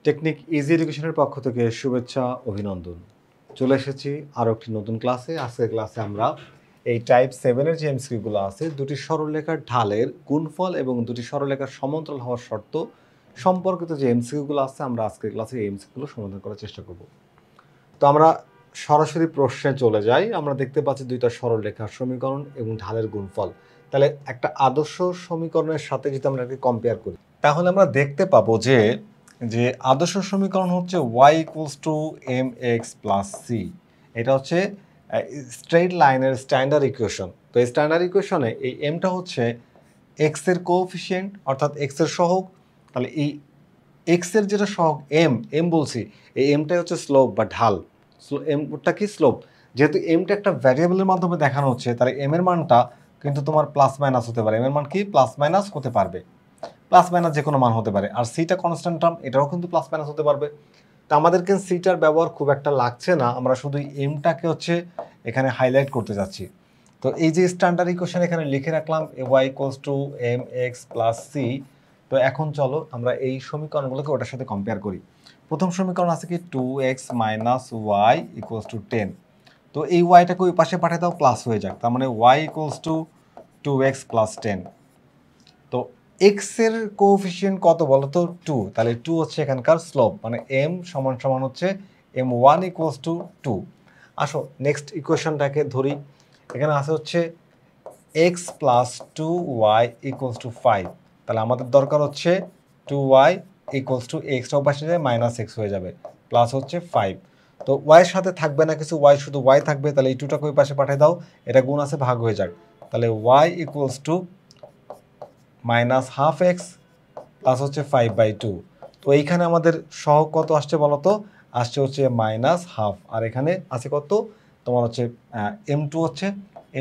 Technique easy এডুকেশনের পক্ষ থেকে শুভেচ্ছা অভিনন্দন। চলে এসেছি আরও একটি নতুন ক্লাসে। আজকের ক্লাসে আমরা এই টাইপ 7-এর যে এমসিকিউগুলো আছে, দুটি সরলরেখার ঢালের গুণফল এবং দুটি সরলরেখার সমান্তরাল হওয়ার শর্ত সম্পর্কিত যে এমসিকিউগুলো আছে, আমরা আজকের ক্লাসে এই এমসিকিউগুলো সমাধান করার চেষ্টা করব। তো আমরা সরাসরি প্রশ্নে চলে যাই। আমরা দেখতে পাচ্ছি দুইটা সরলরেখার সমীকরণ এবং ঢালের গুণফল। তাহলে একটা আদর্শ সমীকরণের সাথে যদি আমরা এটাকে কম্পেয়ার করি, তাহলে আমরা দেখতে পাবো যে আদর্শ সমীকরণ হচ্ছে y = mx + c। এটা হচ্ছে স্ট্রেইট লাইনের স্ট্যান্ডার্ড ইকুয়েশন। তো এই স্ট্যান্ডার্ড ইকুয়েশনে এই এমটা হচ্ছে এক্স এর কোএফিসিয়েন্ট, অর্থাৎ এক্স এর সহগ। তাহলে এই এক্স এর যেটা সহগ এম বলছি, এই এমটাই হচ্ছে স্লোপ বা ঢাল। এমটা কি স্লোপ। যেহেতু এমটা একটা ভ্যারিয়েবলের মাধ্যমে দেখানো হচ্ছে, তাহলে এম এর মানটা কিন্তু তোমার প্লাস মাইনাস হতে পারে। এম এর মান কি প্লাস মাইনাস হতে পারবে, প্লাস মাইনাস যে কোনো মান হতে পারে। আর সিটা কনস্ট্যান্ট টার্ম, এটাও কিন্তু প্লাস মাইনাস হতে পারবে। তো আমাদেরকে সিটার ব্যবহার খুব একটা লাগছে না, আমরা শুধু এমটাকে হচ্ছে এখানে হাইলাইট করতে যাচ্ছি। তো এই যে স্ট্যান্ডার্ড ইকুয়েশন এখানে লিখে রাখলাম y = mx + c। তো এখন চলো আমরা এই সমীকরণগুলোকে ওটার সাথে কম্পেয়ার করি। প্রথম সমীকরণ আছে কি 2x - y = 10। তো এই ওয়াইটাকে ওই পাশে পাঠিয়ে দাও, প্লাস হয়ে যাক। তার মানে y = 2x + 10। তো এক্স এর কোএফিসিয়েন্ট কত বলো তো 2। তাহলে 2 হচ্ছে এখানকার স্লোপ, মানে m = হচ্ছে m1 = 2। আসো নেক্সট ইকুয়েশনটাকে ধরি। এখানে আছে হচ্ছে x + 2y = 5। তাহলে আমাদের দরকার হচ্ছে 2y = x, ও পাশে যায় -x হয়ে যাবে, প্লাস হচ্ছে 5। তো y এর সাথে থাকবে না কিছু, y শুধু y থাকবে। তাহলে এই 2টাকে ওই পাশে পাঠিয়ে দাও, এটা গুণ আছে ভাগ হয়ে যাক। তাহলে y = -12x প্লাস হচ্ছে 5/2। তো এইখানে আমাদের সহগ কত আসছে বলো তো, আসছে হচ্ছে -12। আর এখানে আছে কত তোমার হচ্ছে m2 হচ্ছে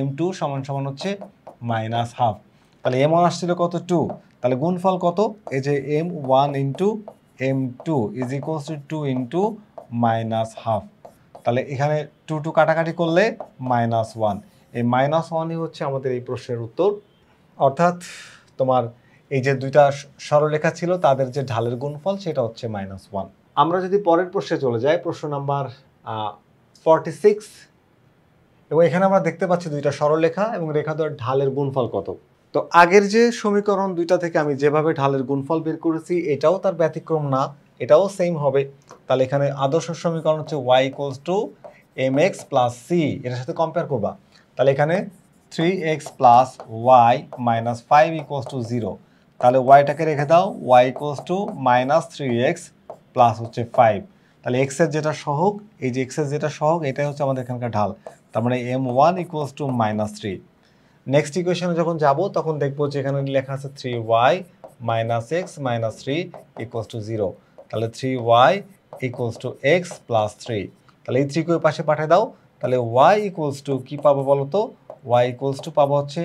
m2 = হচ্ছে -12। তাহলে m1 আসছিল কত 2। তাহলে গুণফল কত, এই যে m1 × m2 = 2 × -12। তাহলে এখানে 2 কাটাকাটি করলে -1। এই -1ই হচ্ছে আমাদের এই প্রশ্নের উত্তর। অর্থাৎ তোমার এই যে দুইটা সরলরেখা ছিল, তাদের যে ঢালের গুণফল সেটা হচ্ছে -1। আমরা যদি পরের প্রশ্নে চলে যাই, প্রশ্ন নাম্বার 46, এবং এখানে আমরা দেখতে পাচ্ছি দুইটা সরলরেখা এবং রেখা দ্বয়ের ঢালের গুণফল কত। তো আগের যে সমীকরণ দুইটা থেকে আমি যেভাবে ঢালের গুণফল বের করেছি, এটাও তার ব্যতিক্রম না, এটাও সেম হবে। তাহলে এখানে আদর্শ সমীকরণ হচ্ছে y = mx + c, এটার সাথে কম্পেয়ার করবা। তাহলে এখানে 3x + y - 5 = 0। তাহলে ওয়াইটাকে রেখে দাও, y = -3x প্লাস হচ্ছে 5। তাহলে x এর যেটা সহগ, এই যে x এর যেটা সহগ, এটাই হচ্ছে আমাদের এখানকার ঢাল। তার মানে m1 = -3। নেক্সট ইকুয়েশনে যখন যাব, তখন দেখবো যে এখানে লেখা আছে 3y - x - 3 = 0। তাহলে 3y = x + 3। তাহলে এই 3 কে ওই পাশে পাঠিয়ে দাও। তাহলে y = কি পাবো বলো তো, y = পাবো হচ্ছে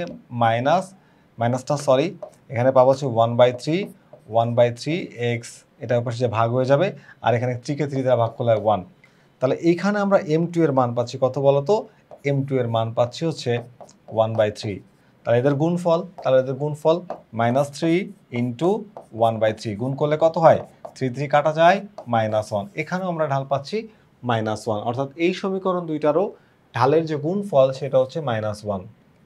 এখানে পাবো হচ্ছে 1/3 x। এটা ওই পাশে যে ভাগ হয়ে যাবে, আর এখানে 3 কে 3 দ্বারা ভাগ করলে 1। তাহলে এইখানে আমরা m2 এর মান পাচ্ছি কত বলো তো, m2 এর মান পাচ্ছি হচ্ছে 1/3। তাহলে এদের গুণফল -3 × 1/3 গুণ করলে কত হয়, 3 3 কাটা যায়, -1। এখানেও আমরা ঢাল পাচ্ছি -1, অর্থাৎ এই সমীকরণ দুইটারও ঢালের যে গুণফল সেটা হচ্ছে -1।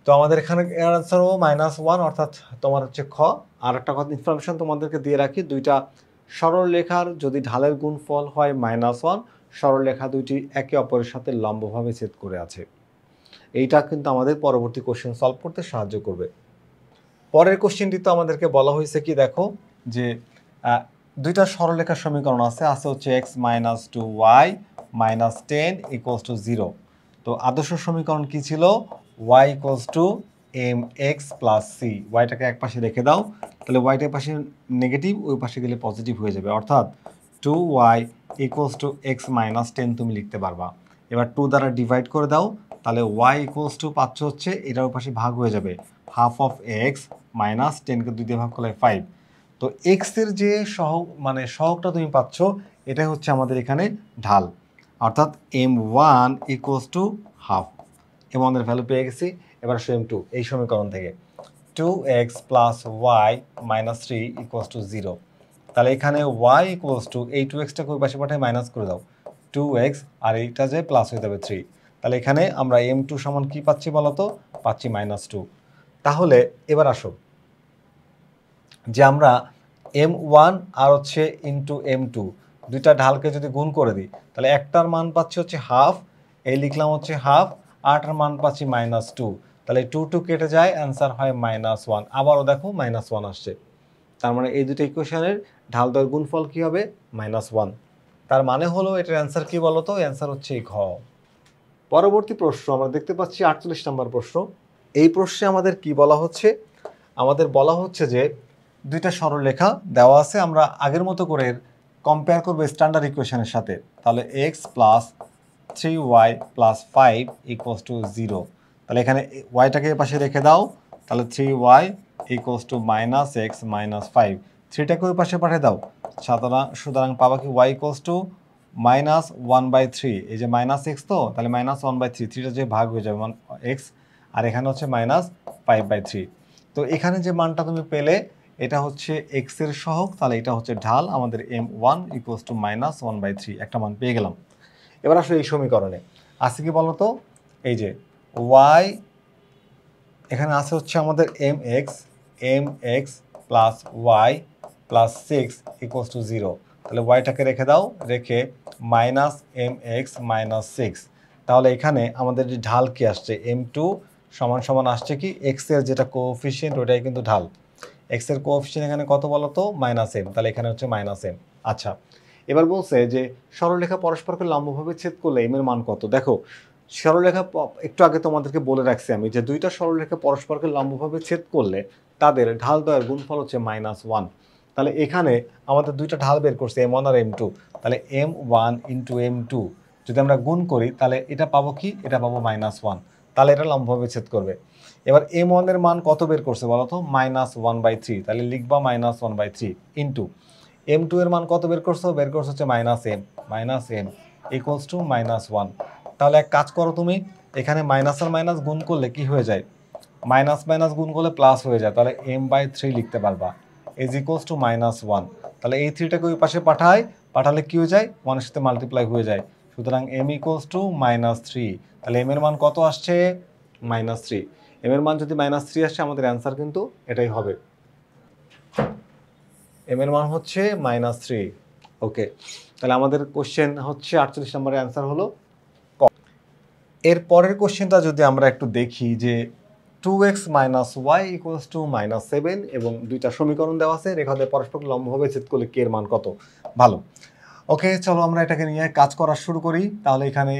তো আমাদের এখানে অ্যান্সারও -1, অর্থাৎ তোমার হচ্ছে খ। আর একটা কথা ইনফরমেশন তোমাদেরকে দিয়ে রাখি, দুইটা সরলরেখার যদি ঢালের গুণফল হয় -1, সরলরেখা দুইটি একে অপরের সাথে লম্বভাবে ছেদ করে আছে। এইটা কিন্তু আমাদের পরবর্তী কোশ্চেন সলভ করতে সাহায্য করবে। পরের কোশ্চেনটি তো আমাদেরকে বলা হয়েছে কি, দেখো যে দুইটা সরলরেখার সমীকরণ আছে হচ্ছে x - 2y - 10 = 0। তো আদর্শ সমীকরণ কি ছিল, y = mx + c। ওয়াইটাকে এক পাশে রেখে দাও, তাহলে ওয়াইটার পাশে নেগেটিভ, ওই পাশে গেলে পজিটিভ হয়ে যাবে, অর্থাৎ 2y = x - 10 তুমি লিখতে পারবা। এবার 2 দ্বারা ডিভাইড করে দাও, তাহলে y = পাচ্ছ হচ্ছে, এটার পাশে ভাগ হয়ে যাবে, হাফ অফ x - 10 কে 2 দিয়ে ভাগ করলে 5। তো x এর যে সহগটা তুমি পাচ্ছ, এটাই হচ্ছে আমাদের এখানে ঢাল, অর্থাৎ m1 = হাফ। m1 এর ভ্যালু পেয়ে গেছি। এবার আসো m2 এই সমীকরণ থেকে, 2x + y - 3 = 0। তাহলে এখানে y ইকুয়ালস টু এই 2x-টাকে ওই পাশে পাঠিয়ে মাইনাস করে দাও 2x, আর এইটা যে প্লাস হয়ে যাবে 3। তাহলে এখানে আমরা m2 সমান কি পাচ্ছি বলতো? পাচ্ছি -2। তাহলে এবার আসো যে আমরা m1 আর হচ্ছে ইন্টু m2 দুইটা ঢালকে যদি গুণ করে দিই তাহলে একটার মান পাচ্ছি হচ্ছে হাফ, এই লিখলাম হচ্ছে হাফ, আরটার মান পাচ্ছি -2। তাহলে 2 কেটে যায়, অ্যান্সার হয় -1। আবারও দেখো -1 আসছে। তার মানে এই দুটো ইকুয়েশনের ঢাল দ্বয়ের গুণফল কি হবে? -1। তার মানে হলো এটার অ্যান্সার কি বলতো? অ্যান্সার হচ্ছে ঘ। পরবর্তী প্রশ্ন আমরা দেখতে পাচ্ছি 48 নম্বর প্রশ্ন। এই প্রশ্নে আমাদের কি বলা হচ্ছে? আমাদের বলা হচ্ছে যে দুইটা সরলরেখা দেওয়া আছে, আমরা আগের মতো করে কম্পেয়ার করবো স্ট্যান্ডার্ড ইকুয়েশনের সাথে। তাহলে x plus 3y plus 5 equals to 0। তাহলে এখানে ওয়াইটাকে পাশে রেখে দাও, তাহলে 3y ইকুয়ালস টু -x মাইনাস 5, 3টাকে ওই পাশে পাঠিয়ে দাও। সুতরাং পাবা কি y ইকুয়ালস টু -1/3, এই যে -x তো, তাহলে -1/3, 3টা যে ভাগ হয়ে যাবে x, আর এখানে হচ্ছে -5/3। তো এখানে যে মানটা তুমি পেলে এটা হচ্ছে x এর সহগ, তাহলে এটা হচ্ছে ঢাল। আমাদের m1 ইকুয়ালস টু -1/3 একটা মান পেয়ে গেলাম। এবার আসলে এই সমীকরণে আছে কি বলতো? এই যে y এখানে আছে হচ্ছে আমাদের mx plus y plus 6 equals to 0। তাহলে ওয়াইটাকে রেখে দাও, রেখে -mx মাইনাস 6। তাহলে এখানে আমাদের যে ঢাল কি আসছে? m2 সমান সমান আসছে কি x এর যেটা কোএফিসিয়েন্ট ওটাই কিন্তু ঢাল। x এর কোএফিসিয়েন্ট এখানে কত বলতো? -m, তাহলে এখানে হচ্ছে -m। আচ্ছা, এবার বলছে যে সরলরেখা পরস্পরকে লম্বভাবে ছেদ করলে m এর মান কত? দেখো সরলরেখা একটু আগে তোমাদেরকে বলে রাখছি আমি যে দুইটা সরলরেখা পরস্পরকে লম্বভাবে ছেদ করলে তাদের ঢাল দ্বয়ের গুণফল হচ্ছে -1। তাহলে এখানে আমাদের দুইটা ঢাল বের করছে m1 আর m2, তাহলে m1 ইন্টু m2 যদি আমরা গুণ করি তাহলে এটা পাবো কি? এটা পাবো -1, তাহলে এটা লম্বভাবে ছেদ করবে। এবার m1 এর মান কত বের করছে বলতো? -1/3, তাহলে লিখবা -1/3 ইন্টু m2 এর মান কত বের করছো? বের করছো হচ্ছে -m ইকুয়ালস টু -1। তাহলে এক কাজ করো, তুমি এখানে মাইনাস আর মাইনাস গুণ করলে কি হয়ে যায়? মাইনাস মাইনাস গুণ করলে প্লাস হয়ে যায়, তাহলে m/3 লিখতে পারবা ইজ ইকুয়ালস টু -1। তাহলে এই 3টাকে ওই পাশে পাঠালে কি হয়ে যায়? 1 এর সাথে মাল্টিপ্লাই হয়ে যায়। সুতরাং m ইকুয়ালস টু -3। তাহলে m এর মান কত আসছে? -3। m এর মান যদি -3 আসে আমাদের অ্যান্সার কিন্তু এটাই হবে। m এর মান হচ্ছে -3। ওকে, তাহলে আমাদের কোশ্চেন হচ্ছে 48 নম্বরের অ্যান্সার হলো ক। এর পরের কোশ্চেনটা যদি আমরা একটু দেখি যে 2x মাইনাস y ইকুয়ালস টু -7 এবং দুইটা সমীকরণ দেওয়া আছে, রেখাদের পরস্পর লম্বভাবে ছেদ করলে কে এর মান কত? ভালো, ওকে, চলো আমরা এটাকে নিয়ে কাজ করা শুরু করি। তাহলে এখানে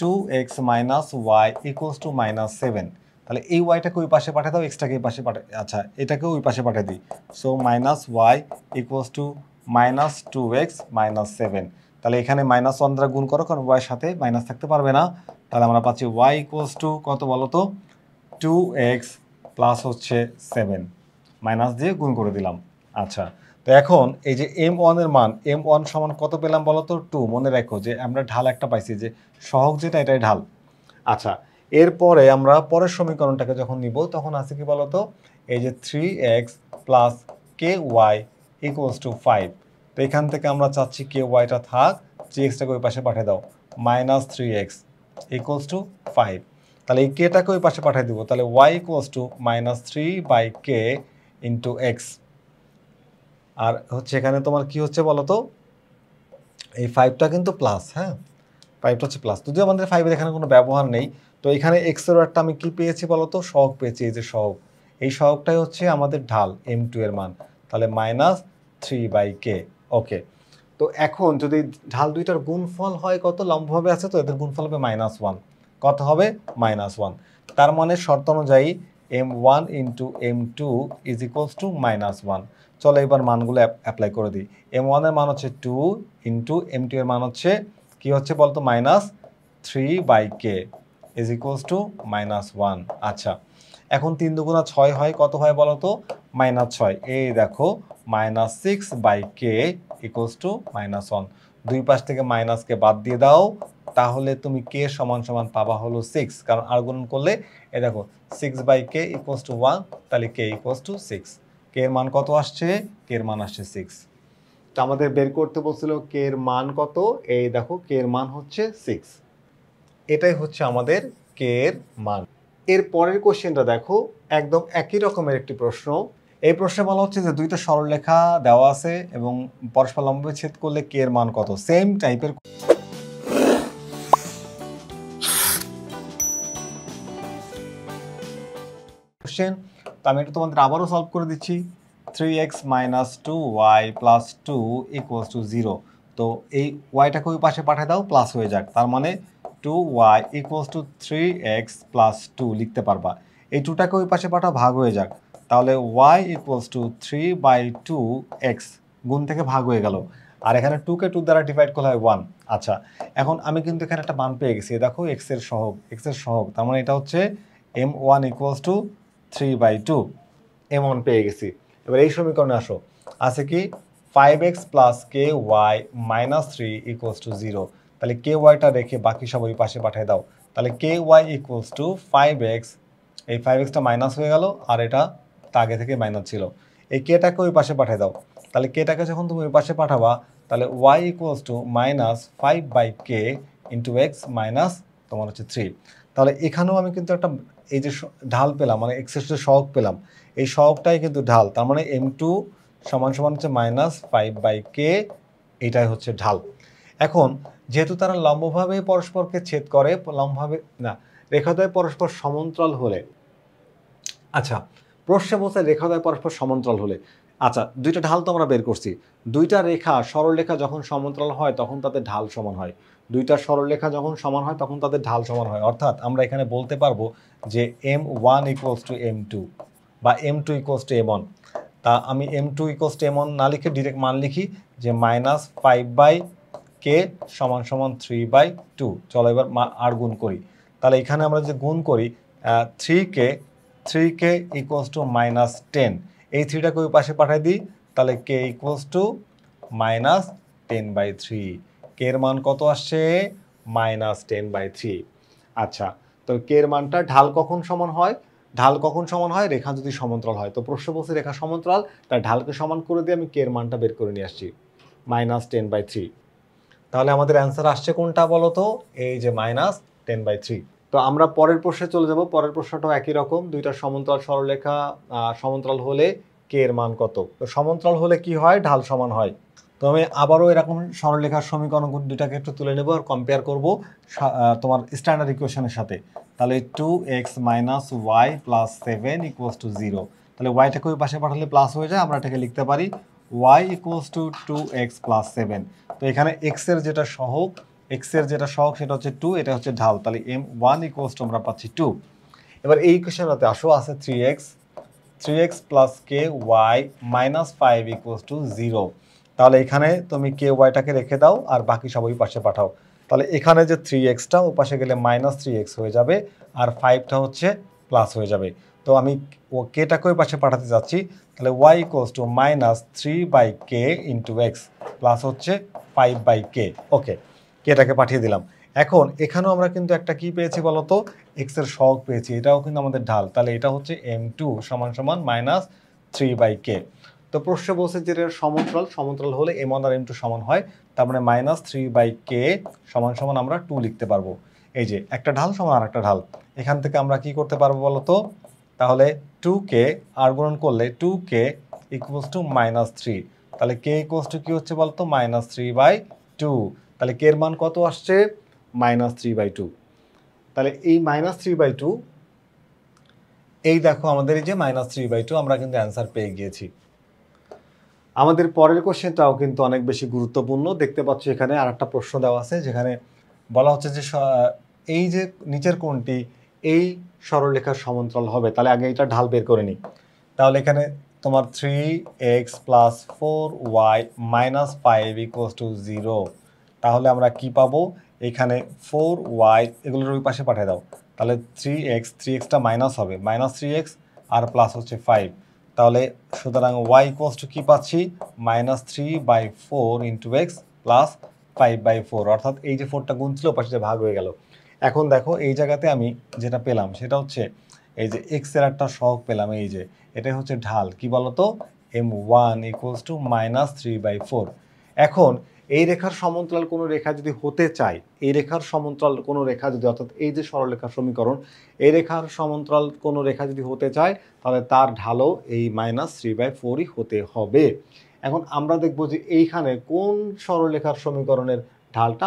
2x minus Y equals two -7, তাহলে এই ওয়াইটাকে ওই পাশে পাঠিয়ে দাও, এক্সটাকে এই পাশে পাঠিয়ে, আচ্ছা এটাকে ওই পাশে পাঠিয়ে দিই। সো -y ইকুয়ালস টু -2x মাইনাস 7। তাহলে এখানে -1 দ্বারা গুণ করো, কারণ ওয়াইয়ের সাথে মাইনাস থাকতে পারবে না। তাহলে আমরা পাচ্ছি y ইকুয়ালস টু কত বলো তো? 2x প্লাস হচ্ছে 7, মাইনাস দিয়ে গুণ করে দিলাম। আচ্ছা, তো এখন এই যে m1 এর মান, m1 সমান কত পেলাম বলো তো? 2। মনে রাখো যে আমরা ঢাল একটা পাইছি, যে সহগ যেটা এটাই ঢাল। আচ্ছা, এরপরে আমরা পরের সমীকরণটাকে যখন নিব তখন আছে কি বলতো? এই যে 3x plus ky equals to 5। তো এখান থেকে আমরা চাচ্ছি ky টা থাক, 3x-টাকে ওই পাশে পাঠিয়ে দাও, -3x ইকুয়ালস টু 5। তাহলে এই কেটাকে ওই পাশে পাঠিয়ে দিব, তাহলে y ইকুয়ালস টু -3/k ইন্টু x। আর হচ্ছে এখানে তোমার কি হচ্ছে বলতো? এই 5টা কিন্তু প্লাস, হ্যাঁ 5টা হচ্ছে প্লাস, যদিও আমাদের 5-এর এখানে কোনো ব্যবহার নেই। তো এখানে x এর একটা আমি কি পেয়েছি বলতো? সহগ পেয়েছি, এই যে সহগ, এই সহগটাই হচ্ছে আমাদের ঢাল m2 এর মান, তাহলে -3/k। ওকে, তো এখন যদি ঢাল দুইটার গুণফল হয় কত? লম্বভাবে আছে তো এদের গুণফল হবে -1। কত হবে? -1। তার মানে শর্ত অনুযায়ী m1 into m2 is equals to -1। চলো এবার মানগুলো অ্যাপ্লাই করে দিই। m1 এর মান হচ্ছে 2 ইন্টু m2 এর মান হচ্ছে কি হচ্ছে বলতো? -3/k is equals to -1। আচ্ছা, এখন 3 দুগুণা 6 হয়, কত হয় বলো তো? -6। এই দেখো -6/k ইকুয়ালস টু -1। দুই পাশ থেকে মাইনাসকে বাদ দিয়ে দাও, তাহলে তুমি k সমান সমান পাবা হলো 6, কারণ আর গুণন করলে এই দেখো 6/k ইকুয়ালস টু 1, তাহলে k ইকুয়ালস টু 6। k কে এর মান কত আসছে, কে এর মান আসছে 6। তো আমাদের বের করতে বলছিল কে এর মান কত, এই দেখো কে এর মান হচ্ছে 6। এটাই হচ্ছে আমাদের কে এর মান। এর পরের কোশ্চেনটা দেখো, একদম একই রকমের একটি প্রশ্ন। এই প্রশ্নে বলা হচ্ছে যে দুইটা সরলরেখা দেওয়া আছে এবং পরস্পর লম্ব ছেদ করলে কে এর মান কত, সেম টাইপের কোশ্চেন। তো আমি এটা তোমাদের আবারও সলভ করে দিচ্ছি। 3x - 2y + 2 = 0। তো এই ওয়াইটাকে ওই পাশে পাঠিয়ে দাও, প্লাস হয়ে যাক। তার মানে 2y = 3x + 2 লিখতে পারবা। এই 2টাকে ওই পাশে পাঠাও, ভাগ হয়ে যাক। তাহলে y = 3/2x, গুণ থেকে ভাগ হয়ে গেল। আর এখানে 2কে 2 দ্বারা ডিভাইড করলে হয় 1। আচ্ছা, এখন আমি কিন্তু এখানে একটা মান পেয়ে গেছি, দেখো x এর সহগ, তার মানে এটা হচ্ছে m1 = 3/2, এমন পেয়ে গেছি। এবার এই সমীকরণে আসো, আছে কি 5x + ky - 3 = 0। তাহলে কে ওয়াইটা রেখে বাকি সব ওই পাশে পাঠিয়ে দাও। তাহলে ky = 5x, এই 5xটা মাইনাস হয়ে গেল, আর এটা তা আগে থেকে মাইনাস ছিল। এই কেটাকে ওই পাশে পাঠিয়ে দাও। তাহলে কেটাকে যখন তুমি ওই পাশে পাঠাবা, তাহলে y = -5/k × x - তোমার হচ্ছে 3। তাহলে এখানেও আমি কিন্তু একটা এই যে ঢাল পেলাম, মানে এক্স এর সাথে সহগ পেলাম, এই সহগটাই কিন্তু ঢাল। তার মানে m2 = হচ্ছে -5/k, এটাই হচ্ছে ঢাল। এখন যেহেতু তারা লম্বভাবে পরস্পরকে ছেদ করে, লম্বভাবে না, রেখাদ্বয় পরস্পর সমান্তরাল হলে, আচ্ছা প্রশ্নে বলছে রেখাদ্বয় পরস্পর সমান্তরাল হলে, আচ্ছা দুইটা ঢাল তো আমরা বের করছি। দুইটা রেখা সরলরেখা যখন সমান্তরাল হয় তখন তাদের ঢাল সমান হয়। দুইটা সরলরেখা যখন সমান হয় তখন তাদের ঢাল সমান হয়। অর্থাৎ আমরা এখানে বলতে পারবো যে m1 = m2 বা m2 = m1। তা আমি m2 = m1 না লিখে ডিরেক্ট মান লিখি যে -5/k = 3/2। চলো এবার আর গুণ করি। তাহলে এখানে আমরা যে গুণ করি 3k = -10, এই 3টাকে ওই পাশে পাঠিয়ে দিই, তাহলে k = -10/3। কে এর মান কত আসছে, -10/3। আচ্ছা, তো কে এর মানটা ঢাল কখন সমান হয়, ঢাল কখন সমান হয়, রেখা যদি সমান্তরাল হয়। তো প্রশ্ন বলছে রেখা সমান্তরাল, তাই ঢালকে সমান করে দিয়ে আমি কে এর মানটা বের করে নিয়ে আসছি, -10/3। তাহলে আমাদের অ্যান্সার আসছে কোনটা বলো তো, এই যে -10/3। তো আমরা পরের প্রশ্নে চলে যাব। পরের প্রশ্নটাও একই রকম, দুইটা সমান্তরাল সরলরেখা সমান্তরাল হলে কে এর মান কত। তো সমান্তরাল হলে কি হয়, ঢাল সমান হয়। তো আমি আবারও এরকম সরলরেখার সমীকরণ দুইটাকে একটু তুলে নেব আর কম্পেয়ার করব তোমার স্ট্যান্ডার্ড ইকুয়েশনের সাথে। তাহলে 2x - y + 7 = 0। তাহলে ওয়াইটাকে ওই পাশে পাঠালে প্লাস হয়ে যায়, আমরা এটাকে লিখতে পারি y = 2x + 7। তো এখানে x এর যেটা সহগ সেটা হচ্ছে 2, এটা হচ্ছে ঢাল। তাহলে m1 = আমরা পাচ্ছি 2। এবার এই ইকুয়েশনটাতে আসো, আছে 3x + ky - 5 = 0। তাহলে এখানে তুমি কে ওয়াইটাকে রেখে দাও আর বাকি সব ওই পাশে পাঠাও। তাহলে এখানে যে 3xটা ও পাশে গেলে -3x হয়ে যাবে, আর 5টা হচ্ছে প্লাস হয়ে যাবে। তো আমি ও কেটাকে ওই পাশে পাঠাতে যাচ্ছি, তাহলে y = -3/k × x প্লাস হচ্ছে 5/k। ওকে, কেটাকে পাঠিয়ে দিলাম। এখন এখানেও আমরা কিন্তু একটা কি পেয়েছি বলতো, x এর সহগ পেয়েছি, এটাও কিন্তু আমাদের ঢাল। তাহলে এটা হচ্ছে m2 = -3/k। তো প্রশ্ন বলছে যে এটা সমান্তরাল হলে m1 আর m2 সমান হয়, তার মানে -3/k = আমরা 2 লিখতে পারবো। এই যে একটা ঢাল সমান আর একটা ঢাল, এখান থেকে আমরা কি করতে পারবো বলতো, তাহলে 2k আর গুণন করলে 2k = -3। তাহলে k = কি হচ্ছে বলতো, -3/2। তাহলে k এর মান কত আসছে, -3/2। তাহলে এই -3/2, এই দেখো আমাদের এই যে -3/2, আমরা কিন্তু অ্যান্সার পেয়ে গিয়েছি। আমাদের পরের কোশ্চেনটাও কিন্তু অনেক বেশি গুরুত্বপূর্ণ। দেখতে পাচ্ছ এখানে আর একটা প্রশ্ন দেওয়া আছে, যেখানে বলা হচ্ছে যে এই যে নিচের কোণটি এই সরলরেখার সমান্তরাল হবে। তাহলে আগে এটা ঢাল বের করে নিই। তাহলে এখানে তোমার 3x + 4y - 5 = 0। তাহলে আমরা কি পাবো, এখানে 4y এগুলোর ওই পাশে পাঠিয়ে দাও। তাহলে 3xটা মাইনাস হবে, -3x আর প্লাস হচ্ছে 5। তাহলে সুতরাং y = কি পাচ্ছি, -3/4 × x প্লাস 5/4। অর্থাৎ এই যে 4টা গুণ ছিল পাশে ভাগ হয়ে গেল। এখন দেখো এই জায়গাতে আমি যেটা পেলাম সেটা হচ্ছে এই যে এক্স এর একটা সহগ পেলাম, এই যে এটাই হচ্ছে ঢাল, কি বলতো m1 ইকুয়ালস টু -3/4। এখন এই রেখার সমান্তরাল কোনো রেখা যদি হতে চায়, এই রেখার সমান্তরাল কোনো রেখা যদি, অর্থাৎ এই যে সরলরেখার সমীকরণ, এই রেখার সমান্তরাল কোনো রেখা যদি হতে চায় তাহলে তার ঢালও এই -3/4ই হতে হবে। এখন আমরা দেখব যে এইখানে কোন সরলরেখার সমীকরণের ঢালটা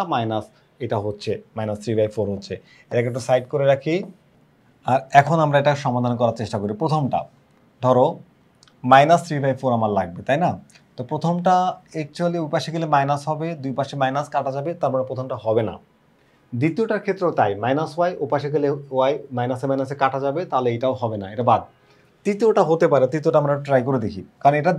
এটা হচ্ছে -3/4 হচ্ছে। এটাকে একটু সাইড করে রাখি। আর এখন আমরা এটা সমাধান করার চেষ্টা করি। প্রথমটা ধরো -3/4 আমার লাগবে, তাই না? তো প্রথমটা অ্যাকচুয়ালি ওই পাশে গেলে মাইনাস হবে, দুই পাশে মাইনাস কাটা যাবে, তারপরে প্রথমটা হবে না। দ্বিতীয়টার ক্ষেত্রেও তাই, -y ও পাশে গেলে y মাইনাসে মাইনাসে কাটা যাবে, তাহলে এটাও হবে না, এটা বাদ। তৃতীয়টা হতে পারে, তৃতীয়টা আমরা ট্রাই করে দেখি, কারণ এটা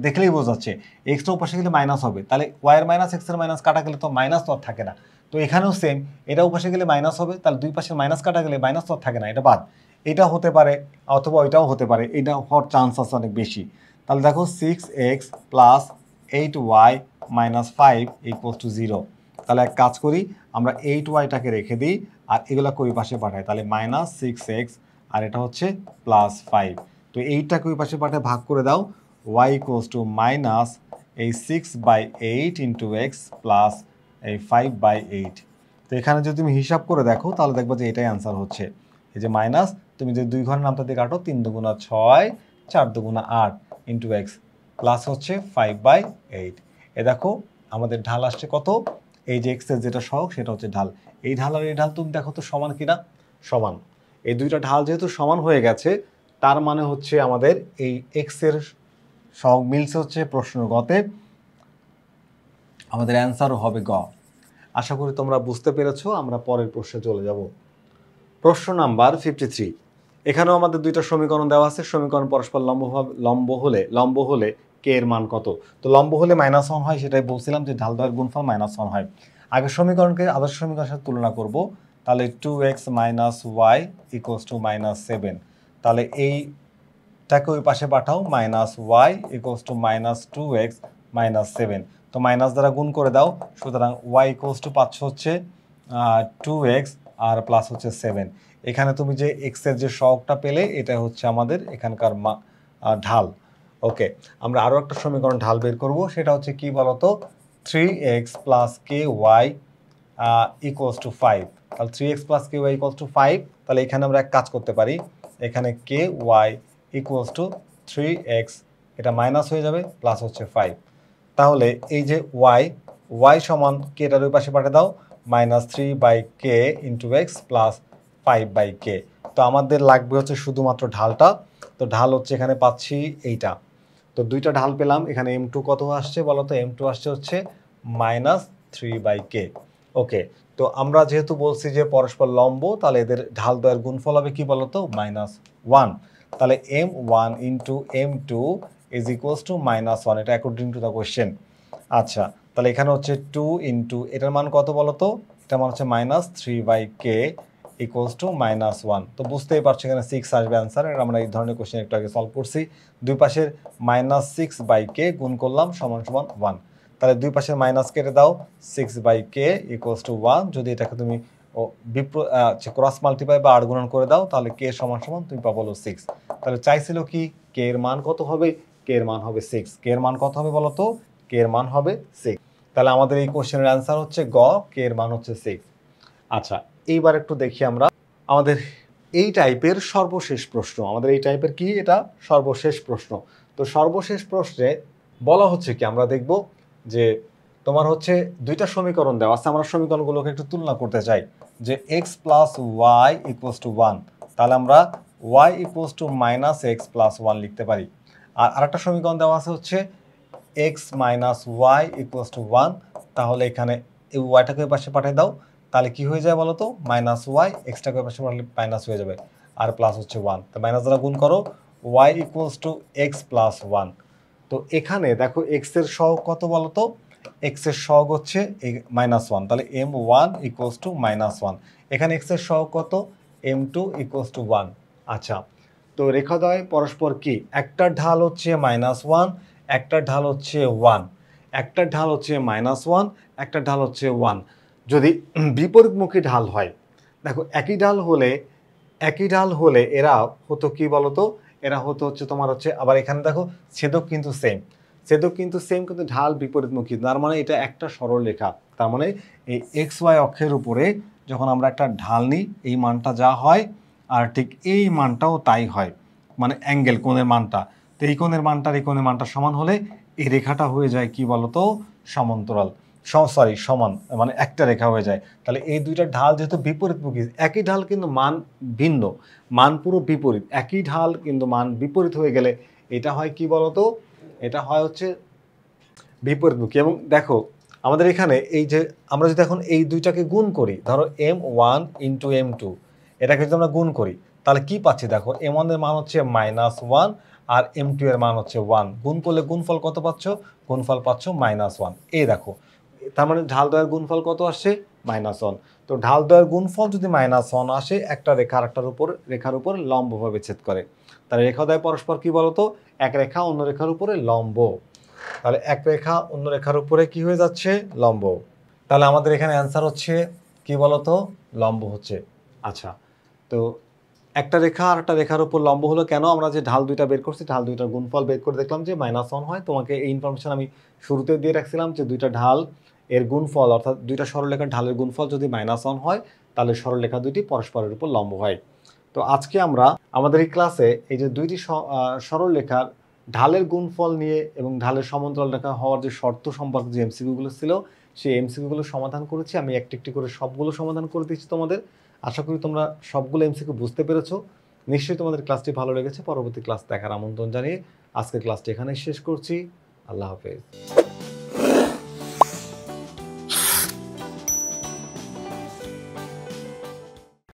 দেখলেই বোঝা যাচ্ছে এক্সটা পাশে গেলে মাইনাস হবে, তাহলে ওয়াই এর মাইনাস এক্স এর মাইনাস কাটা গেলে তো মাইনাস তো আর থাকে না। তো এখানেও সেম, এটা পাশে গেলে মাইনাস হবে, তাহলে দুই পাশে মাইনাস কাটা গেলে মাইনাস তো আর থাকে না, এটা বাদ। এটা হতে পারে অথবা ওইটাও হতে পারে, এটা হওয়ার চান্স আছে অনেক বেশি। তাহলে দেখো 6x plus 8y minus 5 equals to 0। তাহলে এক কাজ করি, আমরা 8yটাকে রেখে দিই আর এগুলা ওই পাশে পাঠাই, তাহলে -6x আর এটা হচ্ছে +5। তো এইটাকে ওই পাশে পাঠায় ভাগ করে দাও, y ইকুয়ালস টু মাইনাস এই 6/8 ইন্টু এক্স প্লাস এই 5/8। তো এখানে যদি তুমি হিসাব করে দেখো তাহলে দেখবো যে এটাই অ্যান্সার হচ্ছে। এই যে মাইনাস, তুমি যে 2 ঘরের নামটা দিয়ে কাটো, 3 দুগুণা 6, 4 দুগুণা 8 ইন্টু এক্স প্লাস হচ্ছে 5/8। এ দেখো আমাদের ঢাল আসছে কত, এই যে এক্সের যেটা সহগ সেটা হচ্ছে ঢাল। এই ঢাল আর এই ঢাল তুমি দেখো তো সমান কিনা, সমান। এই দুইটা ঢাল যেহেতু সমান হয়ে গেছে, তার মানে হচ্ছে আমাদের এই এক্সের সহগ মিলছে হচ্ছে প্রশ্ন গতে, আমাদের অ্যান্সারও হবে গ। আশা করি তোমরা বুঝতে পেরেছো। আমরা পরের প্রশ্নে চলে যাব। প্রশ্ন নাম্বার 53। এখানেও আমাদের দুইটা সমীকরণ দেওয়া আছে। সমীকরণ পরস্পর লম্ব হলে কে এর মান কত? তো লম্ব হলে -1 হয়, সেটাই বলছিলাম যে ঢাল দ্বয়ের গুণফল -1 হয়। আগের সমীকরণকে আদর্শ সমীকরণের সাথে তুলনা করব, তাহলে 2x - y ইকুয়ালস টু -7। তাহলে এইটাকে ওই পাশে পাঠাও, -y ইকুয়ালস টু -2x -7। তো মাইনাস দ্বারা গুণ করে দাও, সুতরাং y ইকুয়ালস টু পাচ্ছ হচ্ছে 2x আর প্লাস হচ্ছে 7। এখানে তুমি যে এক্স এর যে সহগটা পেলে এটা হচ্ছে আমাদের এখানকার ঢাল। ওকে, আমরা আরও একটা সমীকরণ ঢাল বের করব, সেটা হচ্ছে কি বলতো, 3x plus ky equals to 5। তাহলে 3x plus ky equals to 5। তাহলে এখানে আমরা এক কাজ করতে পারি, এখানে ky ইকুয়ালস টু 3x, এটা মাইনাস হয়ে যাবে, প্লাস হচ্ছে 5। তাহলে এই যে y সমান কেটার ওই পাশে পাঠিয়ে দাও, -3/k into x plus 5/k। তো আমাদের লাগবে হচ্ছে শুধুমাত্র ঢালটা। তো ঢাল হচ্ছে এখানে পাচ্ছি এইটা। তো দুইটা ঢাল পেলাম। এখানে m2 কত আসছে বলো তো? m2 আসছে হচ্ছে -3/k। ওকে, তো আমরা যেহেতু বলছি যে পরস্পর লম্ব, তাহলে এদের ঢাল দ্বয়ের গুণফল হবে কি বলতো, -1। তাহলে m1 into m2 is equals to -1, এটা অ্যাকর্ডিং টু দ্য কোয়েশ্চেন। আচ্ছা, তাহলে এখানে হচ্ছে 2 ইন্টু এটার মান কত বলতো, এটার মান হচ্ছে -3/k ইকুয়ালস টু -1। তো বুঝতেই পারছো এখানে 6 আসবে অ্যান্সার। এটা আমরা এই ধরনের কোশ্চেন একটু আগে সলভ করছি। দুই পাশের -6/k গুণ করলাম সমান সমান 1। তাহলে দুই পাশের মাইনাস কেটে দাও, 6/k ইকুয়ালস টু 1। যদি এটাকে তুমি ক্রস মাল্টিপ্লাই বা আট গুণন করে দাও, তাহলে k সমান সমান তুমি পাবো 6। তাহলে চাইছিল কি, k এর মান কত হবে? k এর মান হবে 6। k এর মান কত হবে বলতো? k এর মান হবে 6। তাহলে আমাদের এই কোশ্চেনের অ্যান্সার হচ্ছে গ, k এর মান হচ্ছে 6। আচ্ছা, এইবার একটু দেখি আমরা আমাদের এই টাইপের সর্বশেষ প্রশ্ন। আমাদের এই টাইপের কি, এটা সর্বশেষ প্রশ্ন। তো সর্বশেষ প্রশ্নে বলা হচ্ছে কি, আমরা দেখব যে তোমার হচ্ছে দুইটা সমীকরণ দেওয়া আছে, আমরা সমীকরণগুলোকে একটু তুলনা করতে চাই। যে x plus Y equals to 1, তাহলে আমরা y ইকুয়ালস টু -x প্লাস 1 লিখতে পারি। আর আরেকটা সমীকরণ দেওয়া আছে হচ্ছে x minus Y equals to 1। তাহলে এখানে এই ওয়াইটাকে পাশে পাঠিয়ে দাও, তাহলে কি হয়ে যায় বলো তো, -y, এক্সটাকে পাশে পাঠালে মাইনাস হয়ে যাবে, আর প্লাস হচ্ছে 1। তো মাইনাস দ্বারা গুণ করো, y ইকুয়ালস টু x প্লাস 1। তো এখানে দেখো x এর সহগ কত বলো তো, x এর সহগ হচ্ছে -1। তাহলে m1 ইকুয়ালস টু -1। এখানে x এর সহগ কত, m2 ইকুয়ালস টু 1। আচ্ছা, তো রেখাদ্বয় পরস্পর কি, একটা ঢাল হচ্ছে -1, একটা ঢাল হচ্ছে 1, একটা ঢাল হচ্ছে -1, একটা ঢাল হচ্ছে 1। যদি বিপরীতমুখী ঢাল হয়, দেখো একই ঢাল হলে একই ঢাল হলে এরা হতো কি বলতো, এরা হতো হচ্ছে তোমার হচ্ছে, আবার এখানে দেখো ছেদক কিন্তু সেম, ছেদক কিন্তু সেম, কিন্তু ঢাল বিপরীতমুখী, তার মানে এটা একটা সরল রেখা। তার মানে এই এক্স ওয়াই অক্ষের উপরে যখন আমরা একটা ঢাল নিই এই মানটা যা হয় আর ঠিক এই মানটাও তাই হয়, মানে অ্যাঙ্গেল কোণের মানটা। তো এই কোণের মানটার এই কোণের মানটা সমান হলে এই রেখাটা হয়ে যায় কি বলতো, সমান্তরাল, সরি সমান, মানে একটা রেখা হয়ে যায়। তাহলে এই দুইটা ঢাল যেহেতু বিপরীতমুখী, একই ঢাল কিন্তু মান ভিন্ন, মান পুরো বিপরীত, একই ঢাল কিন্তু মান বিপরীত হয়ে গেলে এটা হয় কি বলতো, এটা হয় হচ্ছে বিপরীতমুখী। এবং দেখো আমাদের এখানে এই যে আমরা যদি এখন এই দুইটাকে গুণ করি, ধরো m1 ইন্টু m2, এটাকে যদি আমরা গুণ করি তাহলে কি পাচ্ছি দেখো, m1 এর মান হচ্ছে -1 আর m2 এর মান হচ্ছে 1, গুণ করলে গুণফল কত পাচ্ছ, গুণফল পাচ্ছ -1। এই দেখো তার মানে ঢাল দ্বয়ের গুণফল কত আসছে, -1। তো ঢাল দ্বয়ের গুণফল যদি -1 আসে, একটা রেখা আরেকটার উপর রেখার উপর লম্বভাবে ছেদ করে, তাহলে রেখা দ্বয় পরস্পর কি বলতো, এক রেখা অন্য রেখার উপরে লম্ব, তাহলে এক রেখা অন্য রেখার উপরে কি হয়ে যাচ্ছে, লম্ব। তাহলে আমাদের এখানে অ্যান্সার হচ্ছে কি বলতো, লম্ব হচ্ছে। আচ্ছা, তো একটা রেখা আর একটা রেখার উপর লম্ব হলো কেন, আমরা যে ঢাল দুইটা বের করছি ঢাল দুইটার গুণফল বের করে দেখলাম যে -1 হয়। তোমাকে এই ইনফরমেশন আমি শুরুতে দিয়ে রাখছিলাম যে দুইটা ঢাল এর গুণফল, অর্থাৎ দুইটা সরলরেখার ঢালের গুণফল যদি -1 হয় তাহলে সরলরেখা দুইটি পরস্পরের উপর লম্ব হয়। তো আজকে আমরা আমাদের এই ক্লাসে এই যে দুইটি সরলরেখার ঢালের গুণফল নিয়ে এবং ঢালের সমান্তরাল রেখা হওয়ার যে শর্ত সম্পর্কে যে এমসিকিউগুলো ছিল সেই এমসিকিউগুলো সমাধান করেছি। আমি একটি একটি করে সবগুলো সমাধান করে দিচ্ছি তোমাদের। আশা করি তোমরা সবগুলো এমসিকিউ বুঝতে পেরেছো। নিশ্চয়ই তোমাদের ক্লাসটি ভালো লেগেছে। পরবর্তী ক্লাস দেখার আমন্ত্রণ জানিয়ে আজকের ক্লাসটি এখানেই শেষ করছি। আল্লাহ হাফেজ।